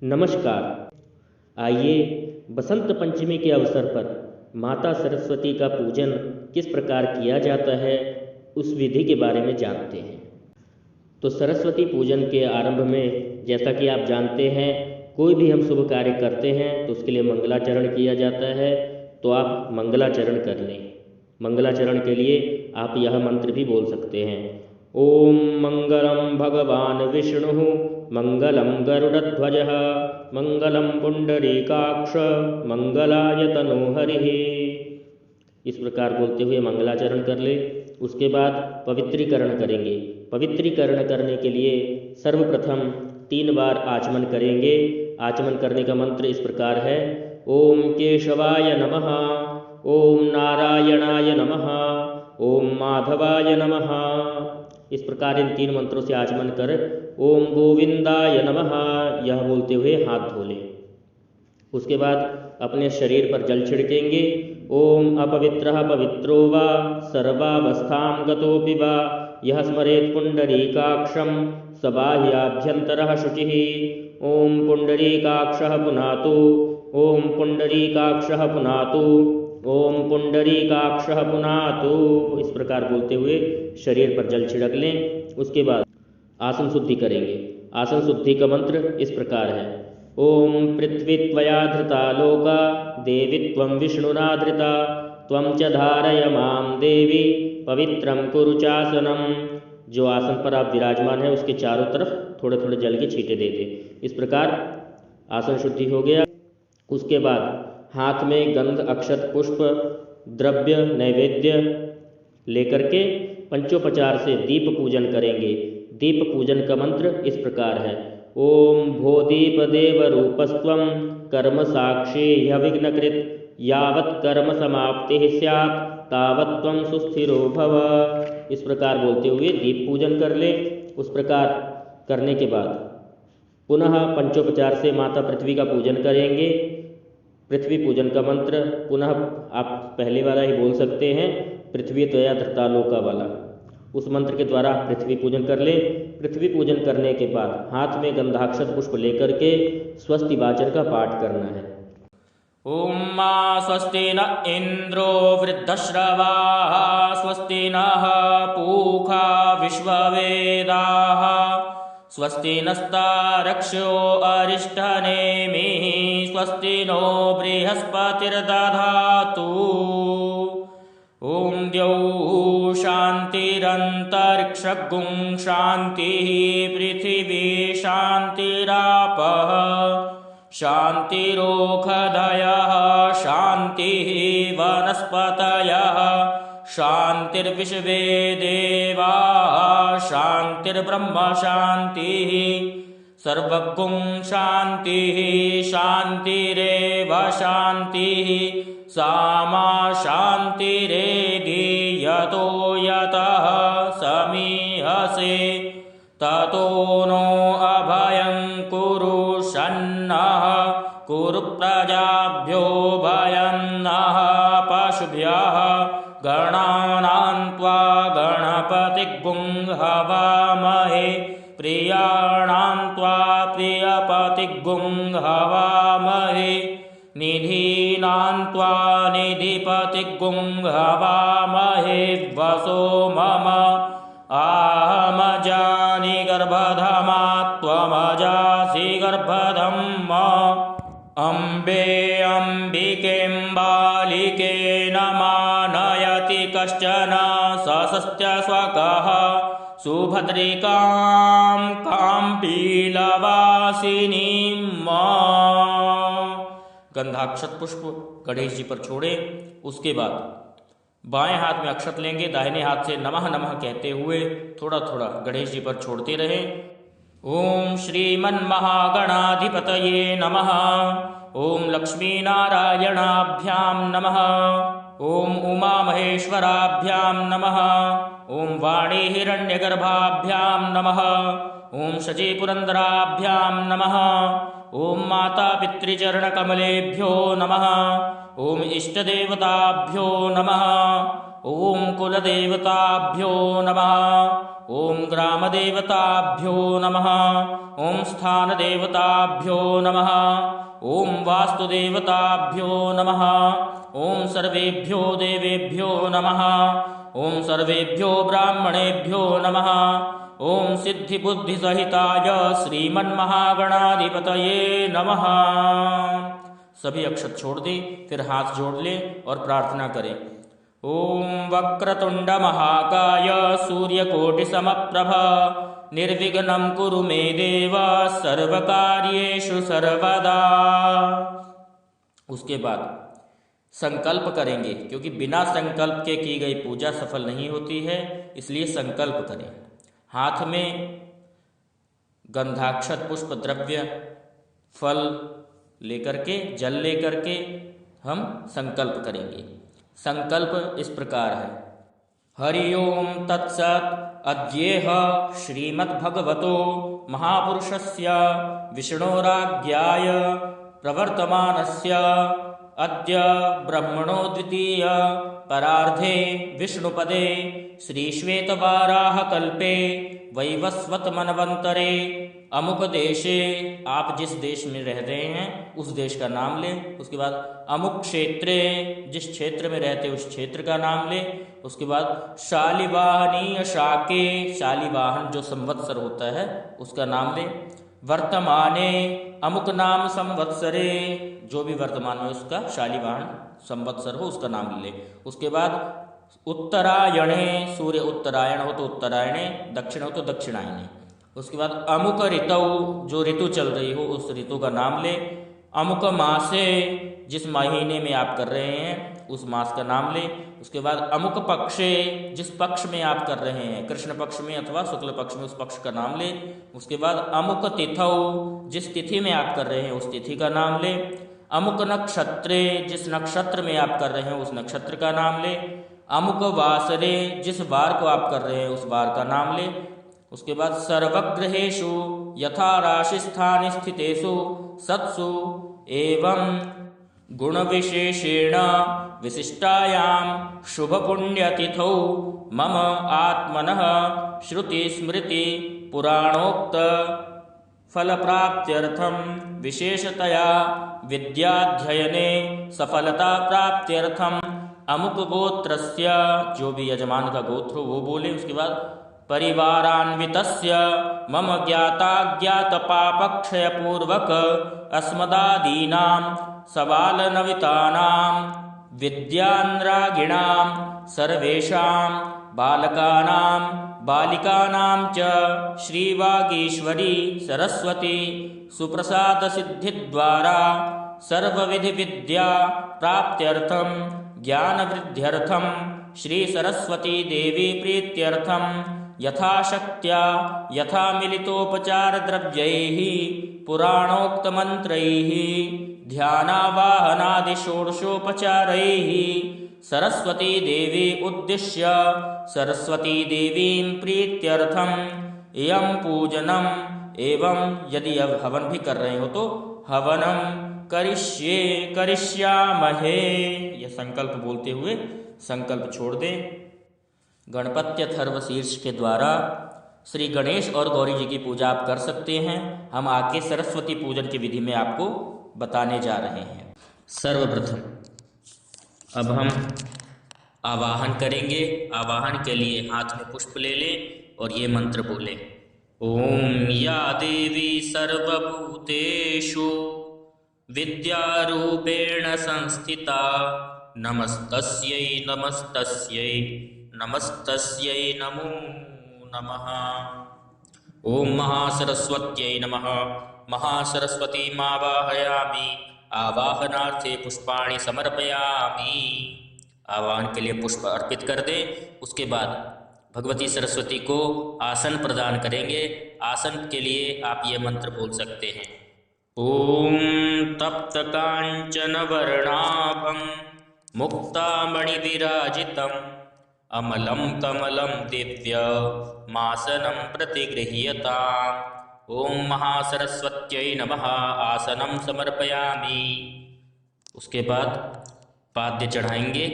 नमस्कार। आइए बसंत पंचमी के अवसर पर माता सरस्वती का पूजन किस प्रकार किया जाता है उस विधि के बारे में जानते हैं। तो सरस्वती पूजन के आरंभ में जैसा कि आप जानते हैं, कोई भी हम शुभ कार्य करते हैं तो उसके लिए मंगलाचरण किया जाता है। तो आप मंगलाचरण कर लें। मंगलाचरण के लिए आप यह मंत्र भी बोल सकते हैं। ओम मंगलम भगवान विष्णु मंगलम गरुड़ध्वजः मंगलम पुंडरीकाक्ष मंगलाय तनोहरिः। इस प्रकार बोलते हुए मंगलाचरण कर ले। उसके बाद पवित्रीकरण करेंगे। पवित्रीकरण करने के लिए सर्वप्रथम 3 बार आचमन करेंगे। आचमन करने का मंत्र इस प्रकार है। ओम केशवाय नमः, ओम नारायणाय नमः, ओम माधवाय नमः। इस प्रकार इन 3 मंत्रों से आचमन कर ओम गोविंदाय नमः यह बोलते हुए हाथ धो लें। उसके बाद अपने शरीर पर जल छिड़केंगे। ओम अपवित्रः पवित्रो वा सर्वावस्थां गतोऽपि वा यः स्मरेत् पुंडरीकाक्षं स बाह्याभ्यन्तरः शुचिः। ओम पुंडरीकाक्षः पुनातु, ओम पुंडरीकाक्षः पुनातु, ओम पुंडरीकाक्षः पुनातु। इस प्रकार बोलते हुए शरीर पर जल छिड़क लें। उसके बाद आसन शुद्धि करेंगे। आसन शुद्धि का मंत्र इस प्रकार है। ओम पृथ्वी त्वया धृता लोका देवी त्वं विष्णुना धृता त्वं च धारय मां देवी पवित्रं कुरु चासनम। जो आसन पर आप विराजमान है उसके चारों तरफ थोड़े थोड़े जल के छींटे दे दें। इस प्रकार आसन शुद्धि हो गया। उसके बाद हाथ में गंध अक्षत पुष्प द्रव्य नैवेद्य लेकर के पंचोपचार से दीप पूजन करेंगे। दीप पूजन का मंत्र इस प्रकार है। ओम भोदीप देव रूपस्त्वं कर्म साक्षी ह्यविघ्नकृत यावत् कर्म समाप्तिः स्यात् तावत् त्वं सुस्थिरो भव। इस प्रकार बोलते हुए दीप पूजन कर ले। उस प्रकार करने के बाद पुनः पंचोपचार से माता पृथ्वी का पूजन करेंगे। पृथ्वी पूजन का मंत्र पुनः आप पहले वाला ही बोल सकते हैं, पृथ्वी त्वया धृता लोका वाला। उस मंत्र के द्वारा पृथ्वी पूजन कर ले। पृथ्वी पूजन करने के बाद हाथ में गंधाक्षत पुष्प लेकर के स्वस्ति वाचन का पाठ करना है। ओम मा स्वस्ति न इंद्रो वृद्धश्रवाः स्वस्ति नः पूषा विश्ववेदाः स्वस्ति नस्तारक्ष्यो अरिष्टनेमिः स्वस्ति नो बृहस्पतिर्दधातु। ओम द्यौः शान्तिरन्तरिक्षगुं शान्तिः पृथिवी शान्तिरापः शान्तिरोषधयः शान्तिः वनस्पतयः शान्तिर्विश्वे देवाः शान्तिर्ब्रह्म शान्तिः सर्वगुं शान्तिः शान्तिरेव शान्तिः सामा शान्तिरेधि यतो यतः समीहसे ततो नो अभयं कुरु शन्नः कुरु प्रजाभ्यो भयं नः पशुभ्यः गणानां त्वा गणपतिगुं हवामहे प्रियाणां त्वा प्रियपतिगुं हवामहे निधीनां त्वा निधिपतिगुं हवामहे वसो मम आहमजानि गर्भधमा त्वमजासि गर्भधम् अम्बे अम्बिकें बालिकेन मानयति कश्चन सशस्त्य स्वकः सुभद्रिकां काम्पीलवासिनीं। गंधाक्षत पुष्प गणेश जी पर छोड़े। उसके बाद बाएं हाथ में अक्षत लेंगे, दाहिने हाथ से नमः नमः कहते हुए थोड़ा थोड़ा गणेश जी पर छोड़ते रहें। ओम श्रीमन्महागणाधिपतये नमः, ओम लक्ष्मीनारायणाभ्यां नमः, ओम उमामहेश्वराभ्यां नमः, ओम वाणी हिरण्यगर्भाभ्यां नमः, ओम शचीपुरन्दराभ्यां नमः, ओम माता पितृचरणकमलेभ्यो नमः, ओम इष्टदेवताभ्यो नमः, ओम कुलदेवताभ्यो नमः, ओम ग्रामदेवताभ्यो नमः, ओम स्थान देवताभ्यो नमः, ओम वास्तुदेवताभ्यो नमः, ओम सर्वेभ्यो देवेभ्यो नमः, ओम सर्वेभ्यो ब्राह्मणेभ्यो नमः, ओम सिद्धि बुद्धि सहिताय श्रीमन्महागणाधिपतये नमः। सभी अक्षत छोड़ दे, फिर हाथ जोड़ ले और प्रार्थना करें। ओम वक्रतुंड महाकाय सूर्यकोटि समप्रभ निर्विघ्नं कुरु मे देव सर्वकार्येषु सर्वदा। उसके बाद संकल्प करेंगे, क्योंकि बिना संकल्प के की गई पूजा सफल नहीं होती है, इसलिए संकल्प करें। हाथ में गंधाक्षत पुष्प द्रव्य फल लेकर के, जल लेकर के हम संकल्प करेंगे। संकल्प इस प्रकार है। हरि ओम तत्सत् अद्येह श्रीमद्भगवतो महापुरुषस्य विष्णोराज्ञाय प्रवर्तमानस्य अद्य ब्रह्मणो द्वितीय परार्धे विष्णुपदे श्रीश्वेतवाराहकल्पे वैवस्वत मनवंतरे अमुक देशे, आप जिस देश में रह रहे हैं उस देश का नाम लें। उसके बाद अमुक क्षेत्रे, जिस क्षेत्र में रहते उस क्षेत्र का नाम लें। उसके बाद शालिवाहनीय शाके, शालिवाहन जो संवत्सर होता है उसका नाम लें। वर्तमाने अमुक नाम संवत्सरे, जो भी वर्तमान में उसका शालिवाहन संवत्सर हो उसका नाम ले। उसके बाद उत्तरायणे, सूर्य उत्तरायण हो तो उत्तरायणे, दक्षिण हो तो दक्षिणायने। उसके बाद अमुक ऋतौ, जो ऋतु चल रही हो उस ऋतु का नाम ले। अमुक मासे, जिस महीने में आप कर रहे हैं उस मास का नाम ले। उसके बाद अमुक पक्षे, जिस पक्ष में आप कर रहे हैं, कृष्ण पक्ष में अथवा शुक्ल पक्ष में, उस पक्ष का नाम ले। उसके बाद अमुक तिथौ, जिस तिथि में आप कर रहे हैं उस तिथि का नाम ले। अमुक नक्षत्रे, जिस नक्षत्र में आप कर रहे हैं उस नक्षत्र का नाम ले। अमुक वासरे, जिस वार को आप कर रहे हैं उस वार का नाम ले। उसके बाद सर्वग्रहेषु यथा राशि स्थान स्थितेषु सत्सु एवं गुण विशेषेण विशिष्टायां शुभ पुण्यतिथौ मम आत्मनः श्रुति स्मृति पुराणोक्त फल प्राप्त्यर्थम विशेषतया विद्याध्ययने सफलता प्राप्त्यर्थम अमुक गोत्रस्य, जो भी यजमान का गोत्र हो वो बोले। उसके बाद परिवारान्वितस्य मम ज्ञाताज्ञात पापक्षय पूर्वक अस्मदादीनां सबालनवितानां विद्यान्द्रागिणां सर्वेषां बालकानां बालिकानां च श्रीवागीश्वरी सरस्वती सुप्रसाद सिद्धिद्वारा सर्वविधि विद्या प्राप्त्यर्थम ज्ञानवृद्ध्यर्थम श्री सरस्वती देवी प्रीत्यर्थम यथाशक्त्या यथा मिलितोपचार द्रव्यैः पुराणोक्त मंत्रैः ध्यानावाहनादि षोडशोपचारैः सरस्वती देवी उद्दिश्य सरस्वती देवीं प्रीत्यर्थम इयं पूजनम। एवं यदि अब हवन भी कर रहे हो तो हवनम करिष्यामहे, यह संकल्प बोलते हुए संकल्प छोड़ दें। गणपत्यथर्व शीर्ष के द्वारा श्री गणेश और गौरी जी की पूजा आप कर सकते हैं। हम आगे सरस्वती पूजन की विधि में आपको बताने जा रहे हैं। सर्वप्रथम अब हम आवाहन करेंगे। आवाहन के लिए हाथ में पुष्प ले लें और ये मंत्र बोले। ओम या देवी सर्वभूतेषु विद्यारूपेण संस्थिता नमस्तस्यै नमस्तस्यै नमस्तस्यै नमो नमः। ओम महासरस्वत्यै नमः। महासरस्वतीमावाहयामि। आवाहनार्थे पुष्पाणि समर्पयामि। आवाहन के लिए पुष्प अर्पित कर दे। उसके बाद भगवती सरस्वती को आसन प्रदान करेंगे। आसन के लिए आप ये मंत्र बोल सकते हैं। ओम तप्त कांचन वर्णाभं मुक्तामणिविराजितम् अमलं कमलं दिव्य मासनं प्रतिगृह्यताम्। ओम महासरस्वत्यै नमः। आसनं समर्पयामि। उसके बाद पाद्य चढ़ाएंगे।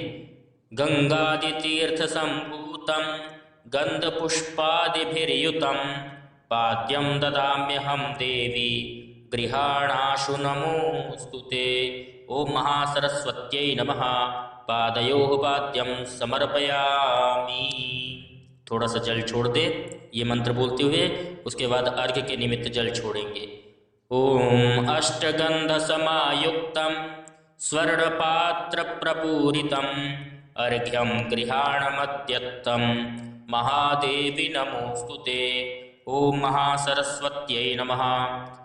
गंगादितीर्थ संभूतं गंधपुष्पादिभिर्युतं पाद्यं ददाम्यहं देवी गृहाणाशु नमोऽस्तुते। ओम महासरस्वत्यै नमः। पादयोः पाद्यं समर्पयामि। थोड़ा सा जल छोड़ दे ये मंत्र बोलते हुए। उसके बाद अर्घ्य के निमित्त जल छोड़ेंगे। ओम अष्टगंधसमायुक्तं स्वर्णपात्रप्रपूरितं अर्घ्यं गृहाणमद्यत्तं महादेवी नमोऽस्तुते। ओम महासरस्वत्यै नमः।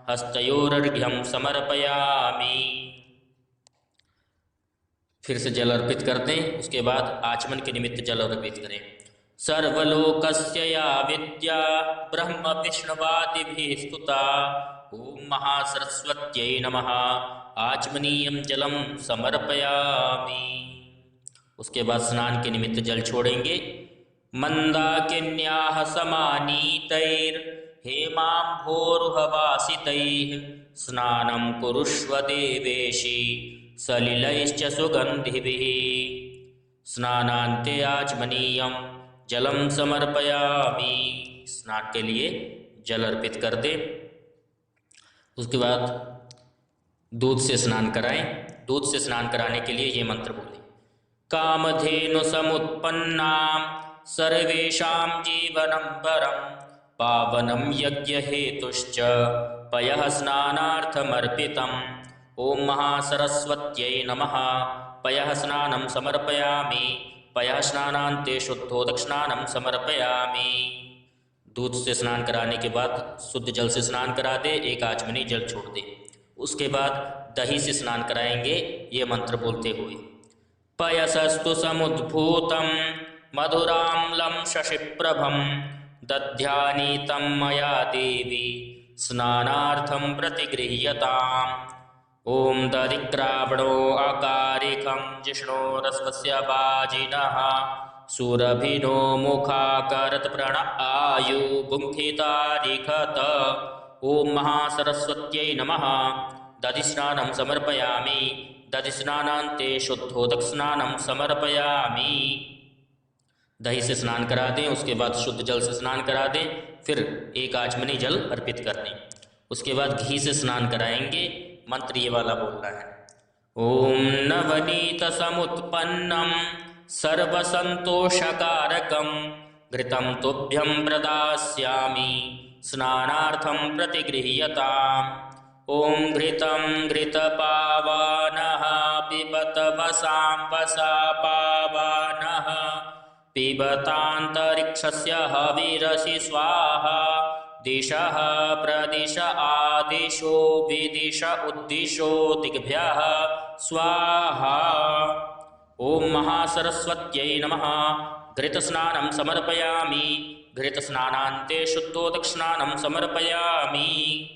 हस्तयोरर्घ्यं समर्पयामि। फिर से जल अर्पित कर दें। उसके बाद आचमन के निमित्त जल अर्पित करें। सर्वलोकस्य या विद्या ब्रह्म विष्णुवादिभिः स्तुता। ओम महासरस्वत्यै नमः। आचमनीयं जलं समर्पयामि। उसके बाद स्नान के निमित्त जल छोड़ेंगे। मंदाकिन्याः समानीतैर्हेमाम्भोरुहवासितैः स्नानं कुरुष्व देवेशि सलिलैश्च सुगन्धिभिः। स्नानान्ते आचमनीयं जलम समर्पयामि। स्नान के लिए जल अर्पित कर दे। उसके बाद दूध से स्नान कराएं। दूध से स्नान कराने के लिए ये मंत्र बोले। कामधेनु समुत्पन्नां सर्वेषां जीवनं परं पावनं यज्ञहेतुश्च पयः स्नानार्थमर्पितम्। ओम महासरस्वत्यै नमः। पयः स्नानं समर्पयामि। पयः स्नानान्ते शुद्धोदकस्नानं समर्पयामि। दूध से स्नान कराने के बाद शुद्ध जल से स्नान करा दे। एक आचमनी जल छोड़ दे। उसके बाद दही से स्नान कराएंगे ये मंत्र बोलते हुए। पयसस्तु समुद्भूतं मधुराम्लं शशिप्रभं दध्यानीतं मया देवी स्नानार्थं प्रतिगृह्यताम्। ओम दधिक्रावणो अकारिकं जिष्णोरस्वस्य वाजिनः सुरभिनो मुखाकरत प्रण आयु गुंखितारिखत। ओम महासरस्वत्यै नमः। दधिस्नानं समर्पयामि। दधिस्नानान्ते शुद्धोदक स्नानं समर्पयामि। दही से स्नान करा दें। उसके बाद शुद्ध जल से स्नान करा दें। फिर एक आचमनी जल अर्पित कर दें। उसके बाद घी से स्नान कराएंगे। मंत्र ये वाला बोलना है। ओम नवनीत समुत्पन्नं सर्वसंतोषकारकं घृतं तुभ्यं प्रदास्यामि स्नानार्थं प्रतिगृह्यताम्। ओम घृतं घृतपावानः पिबत वसां वसा पावानः पिबतान्तरिक्षस्य हविरसि स्वाहा। दिशः प्रदिश आदिशो विदिश उद्दिशो दिग्भ्यः स्वाहा। ओम महासरस्वत्यै नमः। घृतस्नानं समर्पयामि। घृतस्नानान्ते शुद्धोदकस्नानं समर्पयामि।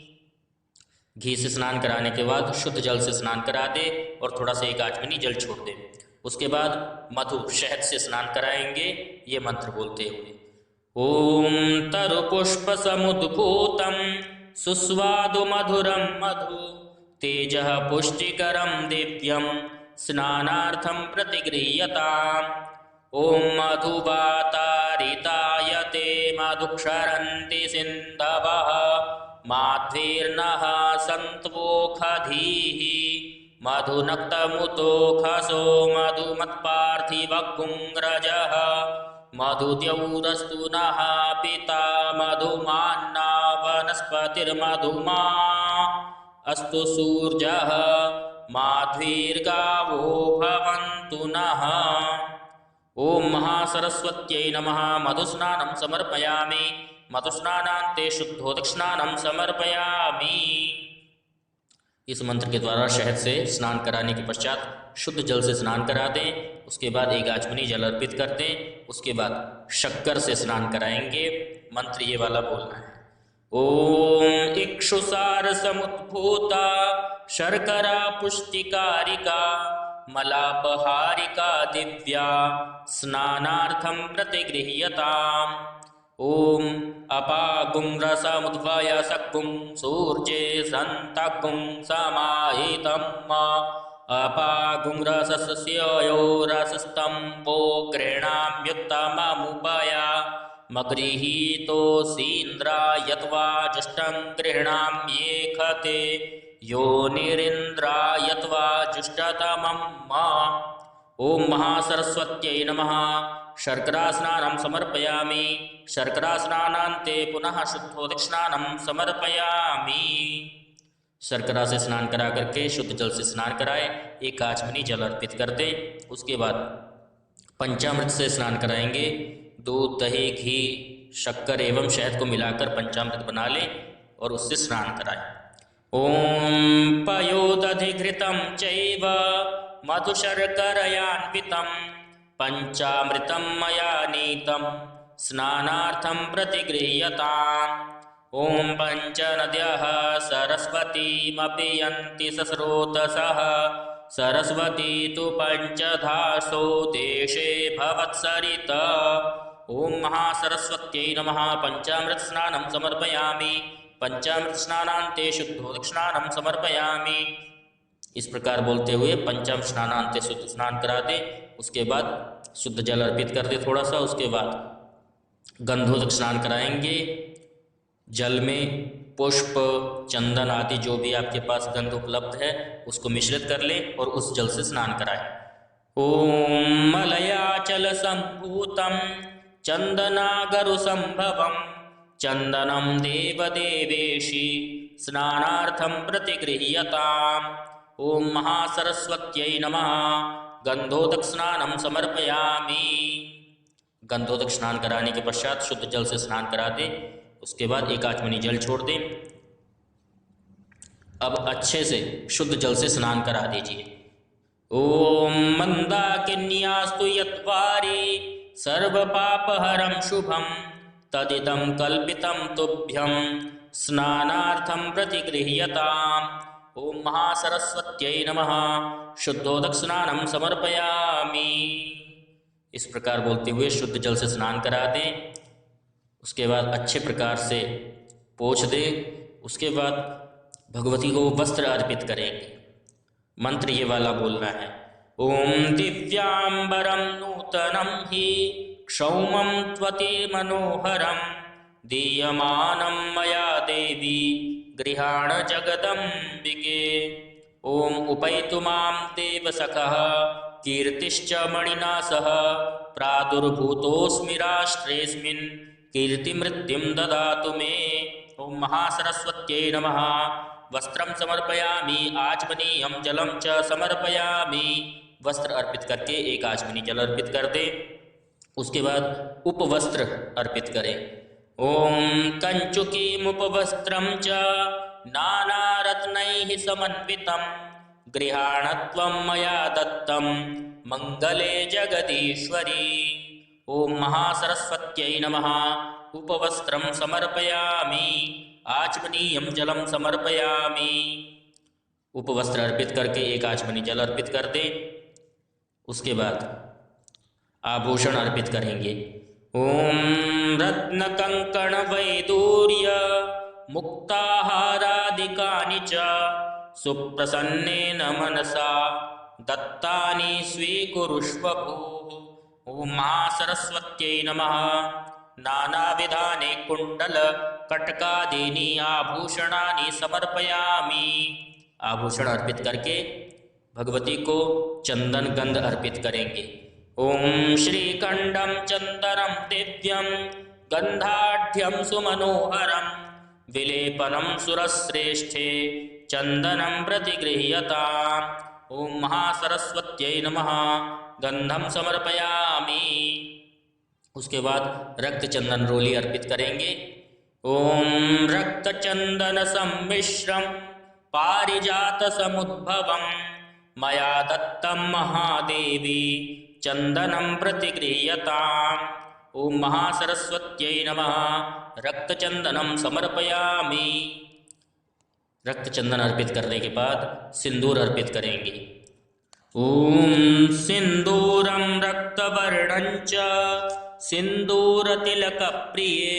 घी से स्नान कराने के बाद शुद्ध जल से स्नान करा दे और थोड़ा सा एक आचमनी जल छोड़ दे। उसके बाद मधु शहद से स्नान कराएंगे ये मंत्र बोलते हुए। ओम तरुपुष्प समुद्भूतं सुस्वादु मधुरं मधु तेजः पुष्टिकरं दिव्यं स्नानार्थं प्रतिगृह्यताम्। ओम मधुवातारितायते मधुक्षरन्ति सिन्धवः माध्वीर्नः सन्त्वोखधीः मधुनक्तमुतोखसो मधुमत्पार्थिवगुङ्ग्रजः मधुद्यौरस्तु नः पिता मधुमान्ना वनस्पतिर्मधुमा अस्तु सूर्यः माध्वीर्गावो भवन्तु नः। ओम महासरस्वत्यै नमः। मधुस्नानं समर्पयामि। मधुस्नानान्ते शुद्धोदकस्नानं समर्पयामि। इस मंत्र के द्वारा शहद से स्नान कराने के पश्चात शुद्ध जल से स्नान करा दें। उसके बाद एक आचमनी जल अर्पित कर दें। उसके बाद शक्कर से स्नान कराएंगे। मंत्र ये वाला बोलना है। ओम इक्षुसार समुद्भूता शर्करा पुष्टिकारिका मलापहारिका दिव्या स्नानार्थं प्रतिगृह्यताम्। ओम अपागुंरसमुद्भय सक्कुं सूर्ये सन्तकुं समाहितं अपागुंरसस्य यो रसस्तंभो गृह्णाम्युत्तममुपया मगृहीतोऽसीन्द्रायत्वा जुष्टं गृह्णाम्येखते योनिरिन्द्रायत्वा जुष्टतमं मा। ओम महासरस्वत्यै नमः। शर्करास्नानं समर्पयामि। शर्करास्नानान्ते पुनः शुद्धोदकस्नानं समर्पयामि। शर्करा से स्नान करा करके शुद्ध जल से स्नान कराए, एक आचमनी जल अर्पित कर दे। उसके बाद पंचामृत से स्नान कराएंगे। दूध, दही, घी, शक्कर एवं शहद को मिलाकर पंचामृत बना ले और उससे स्नान कराए। ओम पयोदधिघृतं चैव मधुशर्करयान्वितं पंचामृतं मया नीतं स्नानार्थं प्रतिगृह्यताम्। ओम पंचनद्यः सरस्वतीमपि यन्ति सस्रोतसः सरस्वती तु पंचधासो देशे भवत्सरित। ओम महासरस्वत्यै नमः। पंचामृत स्नानं समर्पयामि। पंचामृत स्नानान्ते शुद्धोदक स्नानं समर्पयामि। इस प्रकार बोलते हुए पंचामृत स्नानान्ते शुद्ध स्नान करा दे। उसके बाद शुद्ध जल अर्पित कर दे थोड़ा सा। उसके बाद गंधोदक स्नान कराएंगे। जल में पुष्प, चंदन आदि जो भी आपके पास गंध उपलब्ध है उसको मिश्रित कर ले और उस जल से स्नान कराए। ओम मलयाचल संभूतं चंदनागरु संभवं चंदनं देवदेवेशी स्नानार्थं प्रतिगृह्यताम्। ओम महासरस्वत्यै नमः। गंधोदक स्नानं समर्पयामि। गंधोदक स्नान कराने के पश्चात शुद्ध जल से स्नान करा दे। उसके बाद एक आचमनी जल छोड़ दें। अब अच्छे से शुद्ध जल से स्नान करा दीजिए। ओम मंदाकिन्यास्तु यत्वारि सर्वपापहरं शुभं तदिदं कल्पितं तुभ्यं स्नानार्थं प्रतिगृह्यताम्। ओम महासरस्वत्यै नमः। शुद्धोदक स्नानं समर्पयामि। इस प्रकार बोलते हुए शुद्ध जल से स्नान करा दें। उसके बाद अच्छे प्रकार से पोंछ दे। उसके बाद भगवती को वस्त्र अर्पित करेंगे। मंत्र ये वाला बोलना है। ओम दिव्यांबरं नूतनं हि क्षौमं त्वति मनोहरं दीयमानं मया देवी गृहाण जगदम्बिके। ओम उपैतु मां देवसखः कीर्तिश्च मणिना सह प्रादुर्भूतोऽस्मि राष्ट्रेऽस्मिन् कीर्तिमृत्युं ददातु मे। ओम महासरस्वत्यै नमः। वस्त्रं समर्पयामि। आचमनीयं जलं च समर्पयामि। वस्त्र अर्पित करके एक आचमनी जल अर्पित कर दे। उसके बाद उपवस्त्र अर्पित करें। ओम कंचुकीमुपवस्त्रं च नानारत्नैः समन्वितं गृहाणत्वं मया दत्तं मंगले जगदीश्वरी। ओम महासरस्वत्यै नमः। उपवस्त्रं समर्पयामि। आचमनीयं जलं समर्पयामि। उपवस्त्र अर्पित करके एक आचमनी जल अर्पित कर दे। उसके बाद आभूषण अर्पित करेंगे। ओम रत्नकंकण वैदूर्य मुक्ताहारादिकानि च सुप्रसन्नेन मनसा दत्तानि स्वीकुरुष्व भूः। ओम महासरस्वत्यै नमः। नानाविधानि कुंडल कटकादीनि आभूषणानि समर्पयामि। आभूषण अर्पित करके भगवती को चंदन गंध अर्पित करेंगे। ओम श्रीखंडं चंदनं दिव्यं गंधाढ्यं सुमनोहरं विलेपनं सुरश्रेष्ठे चंदनं प्रतिगृह्यताम्। ओम महासरस्वत्यै नमः। गंधं समर्पयामि। उसके बाद रक्त चंदन रोली अर्पित करेंगे। ओम रक्त चंदन सम्मिश्रं पारिजात समुद्भवं मया दत्तं महादेवी चंदनं प्रतिगृह्यताम्। ओम महासरस्वत्यै नमः। रक्त चंदनं समर्पयामि। रक्त चंदन अर्पित करने के बाद सिंदूर अर्पित करेंगे। ओम सिंदूरं रक्तवर्णं च सिंदूरतिलकप्रिये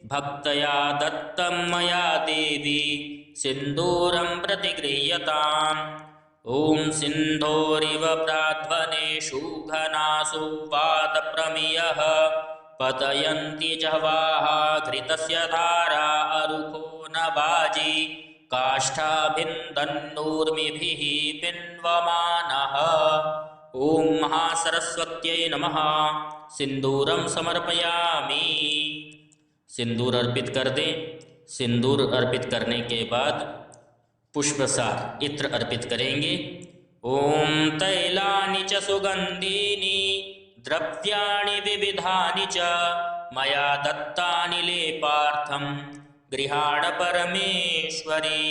भक्तया दत्तं मया देवी सिंदूरं प्रतिगृह्यताम्। ओम सिंधोरिव प्राध्वनेषु घनासु वातप्रमियः पतयन्ति जह्वाः घृतस्य धारा अरुको न वाजी काष्ठाभिन्दन्नूर्मिभिः पिन्वमानः। ॐ महासरस्वत्यै नमः। सिंदूरम समर्पयामि। सिंदूर अर्पित कर दें। सिंदूर अर्पित करने के बाद पुष्पसार इत्र अर्पित करेंगे। ओम तैलानि च सुगंधीनि द्रव्याणि विविधानि च मया दत्तानि लेपार्थं गृहाण परमेश्वरी।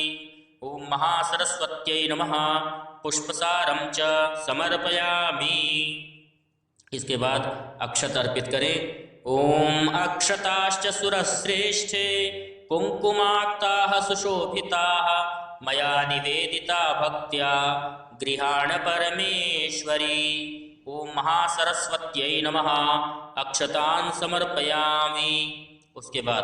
ओम महासरस्वत्यै नमः। पुष्पसारं च समर्पयामि। इसके बाद अक्षत अर्पित करें। ओम अक्षताश्च सुरश्रेष्ठे कुंकुमाक्ताः सुशोभिताः मया निवेदिता भक्त्या गृहाण परमेश्वरी। ओम महासरस्वत्यै नमः। अक्षतान् समर्पयामि। उसके बाद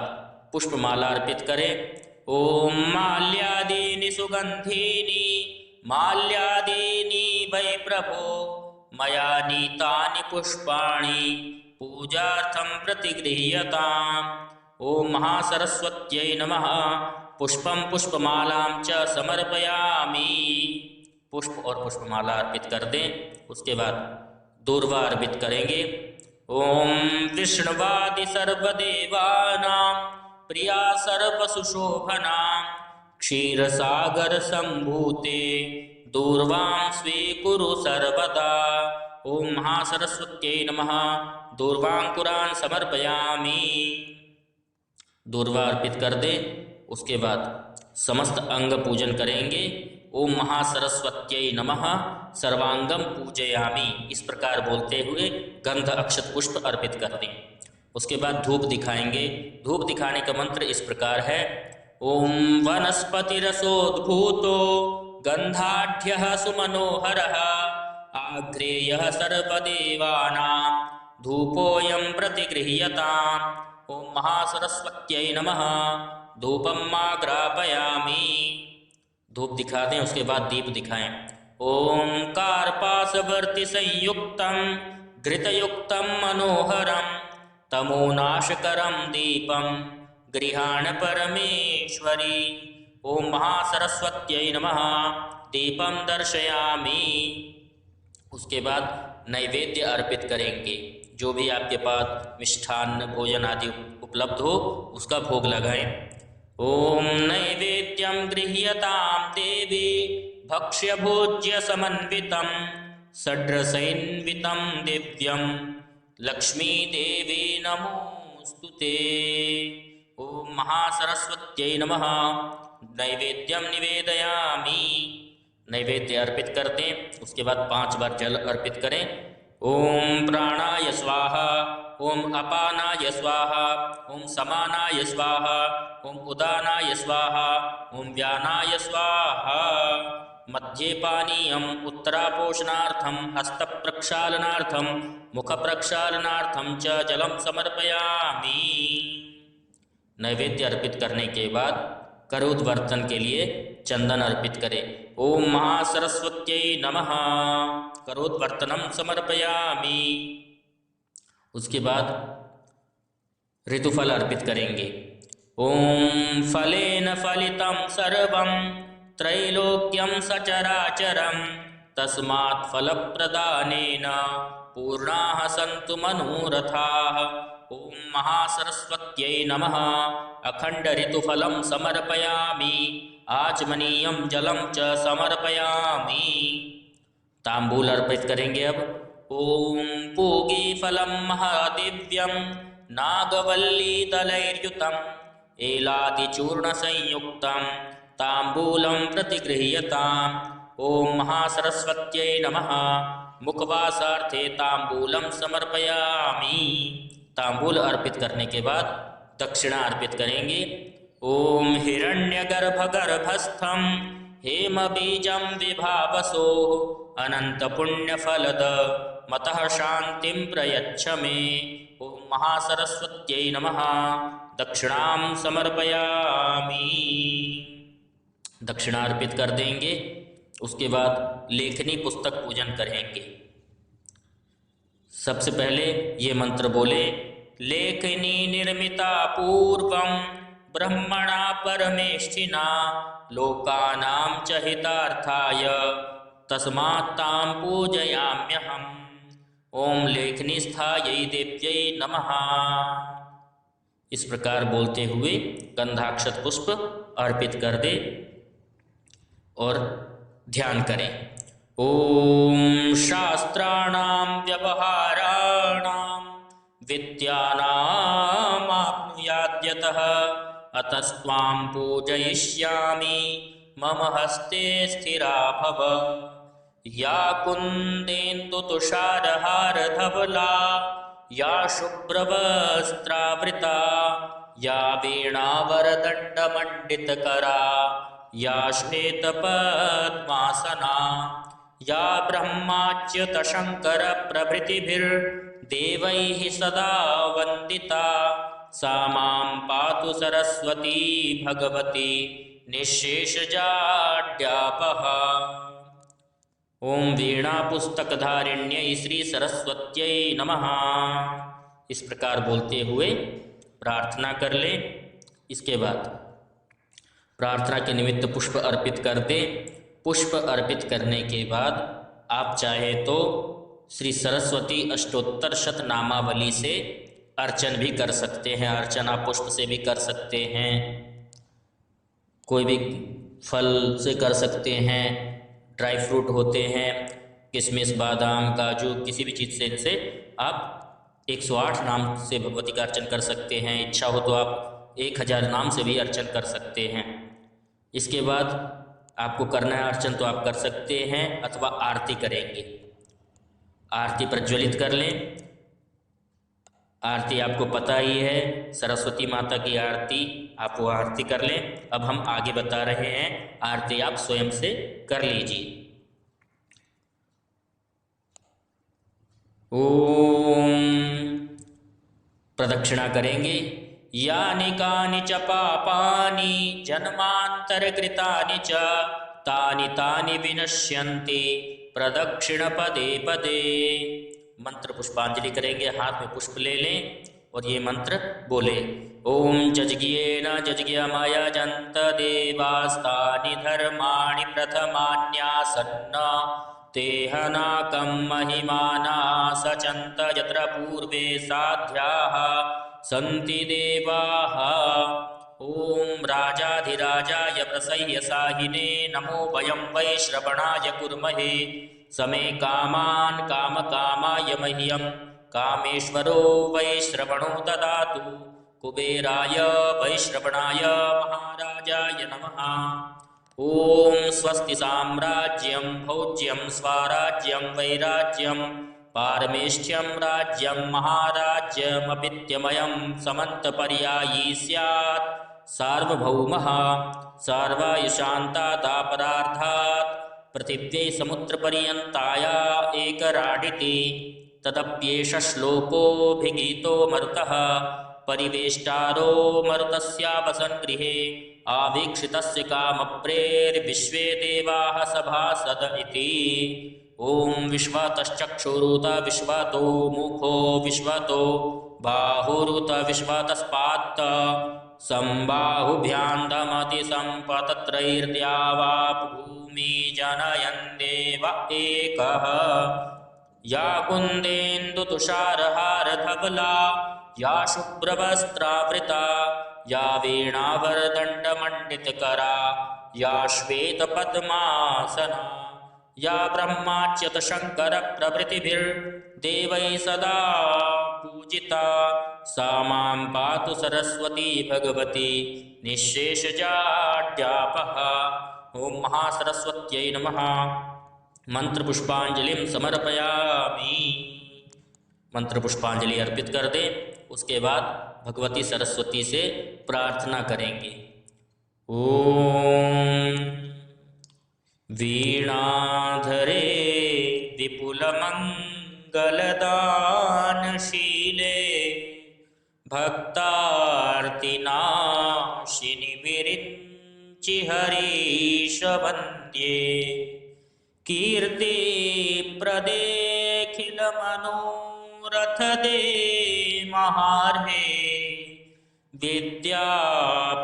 पुष्पमाला अर्पित करें। ओम माल्यादीनि सुगंधीनि माल्यादीनि वै प्रभो मया नीतानि पुष्पाणि पूजार्थं प्रतिगृह्यताम्। ओम महासरस्वत्यै नमः। पुष्पं पुष्पमालां च समर्पयामि। पुष्प और पुष्पमाला अर्पित कर दें। उसके बाद दूर्वा अर्पित करेंगे। ओम विष्णुवादि सर्वदेवानां प्रिया सर्वसुशोभना क्षीरसागर संभूते दूर्वां स्वीकुरु सर्वदा। ओम महासरस्वत्यै नमः। दूर्वांकुरान् समर्पयामि। दूर्वा अर्पित कर दे। उसके बाद समस्त अंग पूजन करेंगे। ओम महासरस्वत्यै नमः सर्वांगम पूजयामि। इस प्रकार बोलते हुए गंध अक्षत पुष्प अर्पित कर दें। उसके बाद धूप दिखाएंगे। धूप दिखाने का मंत्र इस प्रकार है। ओम वनस्पतिरसोद्भूतो गंधाढ्यः सुमनोहरः आग्रेयः सर्वदेवानां धूपोऽयं प्रतिगृह्यताम्। ओम महासरस्वत्यै नमः। धूपं माग्रापयामि। धूप दिखा दें। उसके बाद दीप दिखाएं। ओम कार्पासवर्ति संयुक्तं घृतयुक्तं मनोहरं तमोनाशकरं दीपं गृहाण परमेश्वरी। ओम महासरस्वत्यै नमः। दीपं दर्शयामि। उसके बाद नैवेद्य अर्पित करेंगे। जो भी आपके पास मिष्ठान्न भोजन आदि उपलब्ध हो उसका भोग लगाएं। ओम नैवेद्यं गृह्यतां देवी भक्ष्य भोज्य समन्वितं षड्रसैन्वितं दिव्यं लक्ष्मी देवी नमोस्तुते। ओम महासरस्वत्यै नमः। नैवेद्यं निवेदयामि। नैवेद्य अर्पित कर दें। उसके बाद 5 बार जल अर्पित करें। ओम प्राणाय स्वाहा। ओम अपानाय स्वाहा। ओम समानाय स्वाहा। ओम उदानाय स्वाहा। ओम व्यानाय स्वाहा। मध्ये पानीयम उत्तरापोषणार्थम हस्तप्रक्षालनार्थम मुखप्रक्षालनार्थम च जलम समर्पयामि। नैवेद्य अर्पित करने के बाद करोद्वर्तन के लिए चंदन अर्पित करें। ओम महासरस्वत्यै नमः। करोद्वर्तनम समर्पयामि। उसके बाद ऋतुफल अर्पित करेंगे। ओम फलेन फलितं सर्वं त्रैलोक्यं सचराचरं तस्मात् फलप्रदानेन पूर्णाः सन्तु मनोरथाः। ओम महासरस्वत्यै नमः। अखंड ऋतुफलं समर्पयामि। आचमनीयं जलं च समर्पयामि। तांबूल अर्पित करेंगे। अब ओम पूगीफलं महादिव्यं नागवल्लीदलैर्युतं एलादिचूर्णसंयुक्तं तांबूलं प्रतिगृह्यताम्। ओम महासरस्वत्यै नमः। मुखवासार्थे तांबूलं समर्पयामि। तांबूल अर्पित करने के बाद दक्षिणा अर्पित करेंगे। ओम हिरण्यगर्भगर्भस्थं हेमबीजं विभावसो अनन्तपुण्यफलद मतः शान्तिं प्रयच्छ मे। ओम महासरस्वत्यै नमः। दक्षिणां समर्पयामि। दक्षिणा अर्पित कर देंगे। उसके बाद लेखनी पुस्तक पूजन करेंगे। सबसे पहले ये मंत्र बोले। लेखनी निर्मिता पूर्वं ब्रह्मणा परमेष्ठिना लोकानां च हितार्थाय तस्मात् तां पूजयाम्यहम्। ओम लेखनी स्थायै देव्यै नमः। इस प्रकार बोलते हुए गंधाक्षत पुष्प अर्पित कर दे और ध्यान करें। ओम शास्त्राणां व्यवहाराणां विद्यानामाप्नुयाद्यतः अतस्त्वां पूजयिष्यामि मम हस्ते स्थिरा भव। या कुन्देन्दुतुषारहारधवला या शुभ्रवस्त्रावृता या वीणावरदण्डमण्डितकरा या श्वेतपद्मासना या ब्रह्माच्युतशङ्करप्रभृतिभिर्देवैः सदा वन्दिता सा मां पातु सरस्वती भगवती निःशेषजाड्यापः। ओम वीणा पुस्तकधारिण्यै श्री सरस्वत्यै नमः। इस प्रकार बोलते हुए प्रार्थना कर ले। इसके बाद प्रार्थना के निमित्त पुष्प अर्पित कर दे। पुष्प अर्पित करने के बाद आप चाहे तो श्री सरस्वती अष्टोत्तर शतनामावली से अर्चन भी कर सकते हैं। अर्चना पुष्प से भी कर सकते हैं, कोई भी फल से कर सकते हैं, ड्राई फ्रूट होते हैं, किशमिश बादाम काजू किसी भी चीज़ से इनसे आप 108 नाम से भगवती का अर्चन कर सकते हैं। इच्छा हो तो आप 1000 नाम से भी अर्चन कर सकते हैं। इसके बाद आपको करना है अर्चन तो आप कर सकते हैं अथवा आरती करेंगे। आरती प्रज्वलित कर लें। आरती आपको पता ही है, सरस्वती माता की आरती, आप वो आरती कर लें। अब हम आगे बता रहे हैं, आरती आप स्वयं से कर लीजिए। ओम प्रदक्षिणा करेंगे। यानि कानि च पापानि जन्मान्तरकृतानि च तानि तानि विनश्यन्ति प्रदक्षिण पदे पदे। मंत्र पुष्पांजलि करेंगे, हाथ में पुष्प ले लें और ये मंत्र बोले। ओम जज्ञेन जज्ञमयजन्त देवास्तानि धर्माणि प्रथमान्यासन्न तेहनाकं महिमाना सचन्त यत्र पूर्वे साध्याः सन्ति देवाः। ओम राजाधिराजाय प्रसह्यसाहिने नमो वयं वै श्रवणाय कुर्महे समे कामान् कामकामाय मह्यं कामेश्वरो वै श्रवणो ददातु। कुबेराय वै श्रवणाय महाराजाय नमः। ओम स्वस्ति साम्राज्यं भोज्यं स्वराज्यं वैराज्यं पारमेष्ठ्यं राज्यं महाराज्यमपित्यमयं समन्तपर्यायी स्यात् सार्वभौमः सर्वायुषान्तादापरार्धात् पृथिव्यै समुद्रपर्यन्ताया एकराडिति। तदप्येष श्लोकोऽभिगीतो मरुतः परिवेष्टारो मरुतस्यावसन् गृहे आवीक्षितस्य कामप्रेर्विश्वे देवाः सभासद इति। ओम विश्वतश्चक्षुरुत विश्वतो मुखो विश्वतो बाहुरुत विश्वतस्पात् संबाहुभ्यां दमति सम्पतत्रैर्द्यावा भूमि जनयन् देव एकः। या कुन्देन्दुतुषारहारधवला या शुभ्रवस्त्रावृता या वीणावरदण्डमण्डितकरा या श्वेतपद्मासना या ब्रह्माच्युतशङ्करप्रभृतिभिर्देवैः सदा पूजिता सा मां पातु सरस्वती भगवती निःशेषजाड्यापः। ओम महासरस्वत्यै नमः। मंत्र पुष्पांजलिं समर्पयामि। मंत्र पुष्पांजलि अर्पित कर दे। उसके बाद भगवती सरस्वती से प्रार्थना करेंगे। ओम वीणाधरे विपुलमङ्गलदानशीले भक्तार्तिनाशिनि विरिञ्चि हरीशवन्द्ये कीर्तिप्रदेऽखिलमनोरथावहे रथ दे महार्हे विद्या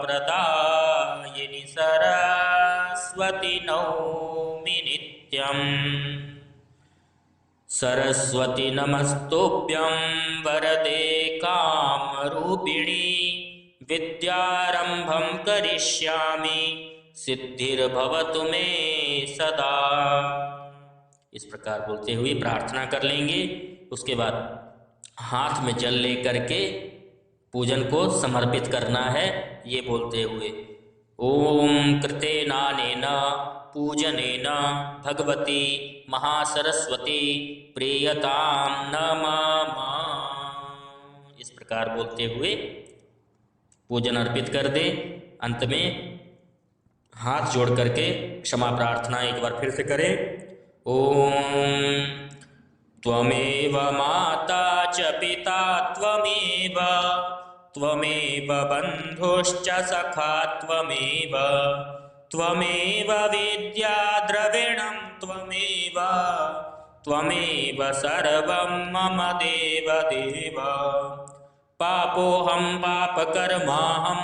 प्रदायिनि सरस्वती नौमि नित्यम्। सरस्वती नमस्तुभ्यं वरदे कामरूपिणी विद्यारंभं करिष्यामि सिद्धिर्भवतु मे सदा। इस प्रकार बोलते हुए प्रार्थना कर लेंगे। उसके बाद हाथ में जल लेकर के पूजन को समर्पित करना है, ये बोलते हुए ओम कृतेनानेन पूजनेन भगवती महासरस्वती प्रियतां नमः। इस प्रकार बोलते हुए पूजन अर्पित कर दे। अंत में हाथ जोड़ करके क्षमा प्रार्थना एक बार फिर से करें। ओम त्वमेव माता च पिता त्वमेव त्वमेव बन्धुश्च सखा त्वमेव त्वमेव विद्या द्रविणं त्वमेव त्वमेव सर्वं मम देव देव। पापोऽहं पापकर्माहं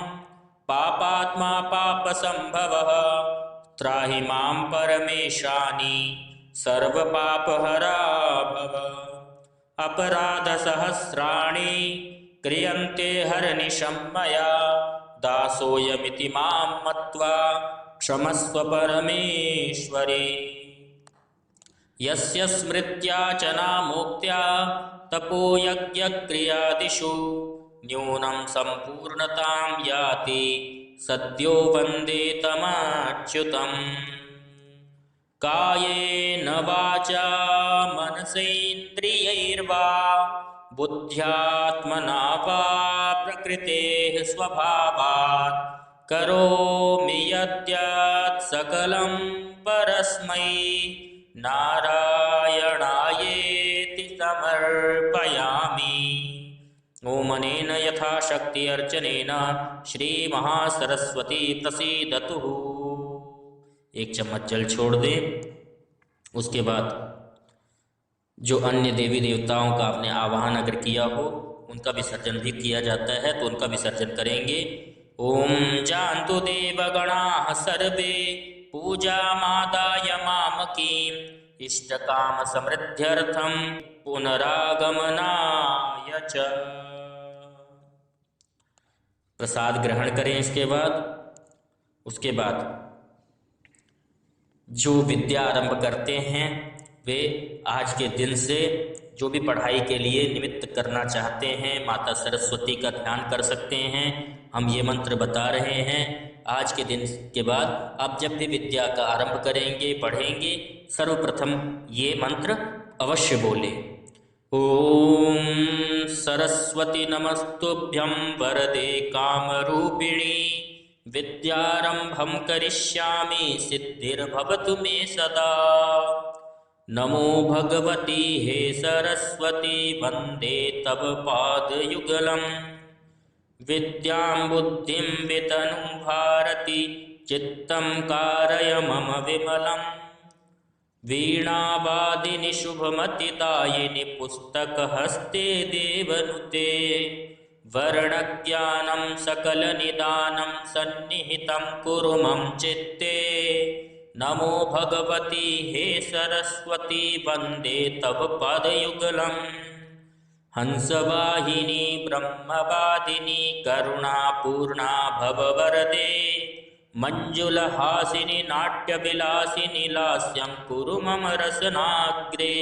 पापात्मा पापसंभवः त्राहि मां परमेशानि सर्वपापहरा भव। अपराधसहस्राणि क्रियन्ते हरनिशं मया दासोऽयमिति मां मत्वा क्षमस्व परमेश्वरी। यस्य स्मृत्या च नामोक्त्या तपो यज्ञक्रियादिषु न्यूनं सम्पूर्णतां याति सद्यो वन्दे तमच्युतम्। कायेन वाचा मनसेन्द्रियैर्वा बुद्ध्यात्मना वा प्रकृतेः स्वभावात् करोमि यद्यत् सकलं परस्मै नारायणायेति समर्पयामि। ओम अनेन यथाशक्ति अर्चनेन श्री महासरस्वती प्रसीदतु। एक चम्मच जल छोड़ दे। उसके बाद जो अन्य देवी देवताओं का आपने आवाहन अगर किया हो उनका विसर्जन भी किया जाता है, तो उनका विसर्जन करेंगे। ओम जानतु देवगणाः सर्वे पूजामादाय मामकीम् इष्टकाम समृद्ध्यर्थं पुनरागमनाय च। प्रसाद ग्रहण करें। उसके बाद जो विद्या आरंभ करते हैं वे आज के दिन से जो भी पढ़ाई के लिए निमित्त करना चाहते हैं माता सरस्वती का ध्यान कर सकते हैं। हम ये मंत्र बता रहे हैं। आज के दिन के बाद आप जब भी विद्या का आरंभ करेंगे, पढ़ेंगे, सर्वप्रथम ये मंत्र अवश्य बोले। ओम सरस्वती नमस्तुभ्यं वरदे कामरूपिणी विद्यारंभं करिष्यामि सिद्धिर्भवतु मे सदा। नमो भगवती हे सरस्वती वंदे तव पादयुगलम्। विद्यां बुद्धिं वितनुं भारती चित्तं कारय मम विमलम्। वीणावादिनि शुभमतिदायिनि पुस्तकहस्ते देवनुते वर्णज्ञानं सकलनिदानं सन्निहितं कुरु मम चित्ते। नमो भगवती हे सरस्वती वंदे तव पादयुगलम्। हंसवाहिनी ब्रह्मवादिनी करुणापूर्णा भववरदे मंजुलहासिनी नाट्यविलासिनी लास्यं कुरु मम रसनाग्रे।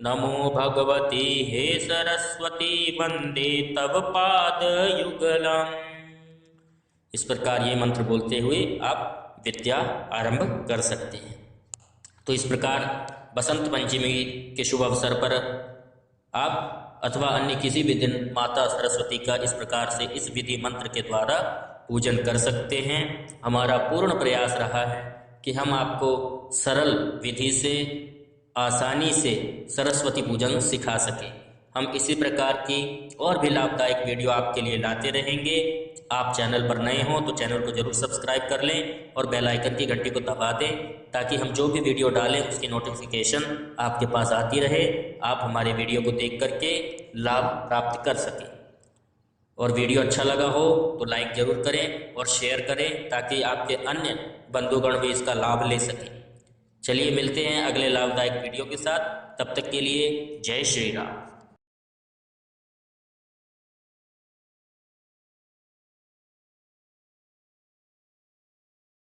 नमो भगवती हे सरस्वती वंदे तव पादयुगलम्। इस प्रकार ये मंत्र बोलते हुए आप विद्या आरंभ कर सकते हैं। तो इस प्रकार बसंत पंचमी के शुभ अवसर पर आप अथवा अन्य किसी भी दिन माता सरस्वती का इस प्रकार से इस विधि मंत्र के द्वारा पूजन कर सकते हैं। हमारा पूर्ण प्रयास रहा है कि हम आपको सरल विधि से आसानी से सरस्वती पूजन सिखा सकें। हम इसी प्रकार की और भी लाभदायक वीडियो आपके लिए लाते रहेंगे। आप चैनल पर नए हों तो चैनल को जरूर सब्सक्राइब कर लें और बेल आइकन की घंटी को दबा दें, ताकि हम जो भी वीडियो डालें उसकी नोटिफिकेशन आपके पास आती रहे। आप हमारे वीडियो को देख करके लाभ प्राप्त कर सकें। और वीडियो अच्छा लगा हो तो लाइक ज़रूर करें और शेयर करें, ताकि आपके अन्य बंधुगण भी इसका लाभ ले सकें। चलिए मिलते हैं अगले लाभदायक वीडियो के साथ। तब तक के लिए जय श्री राम।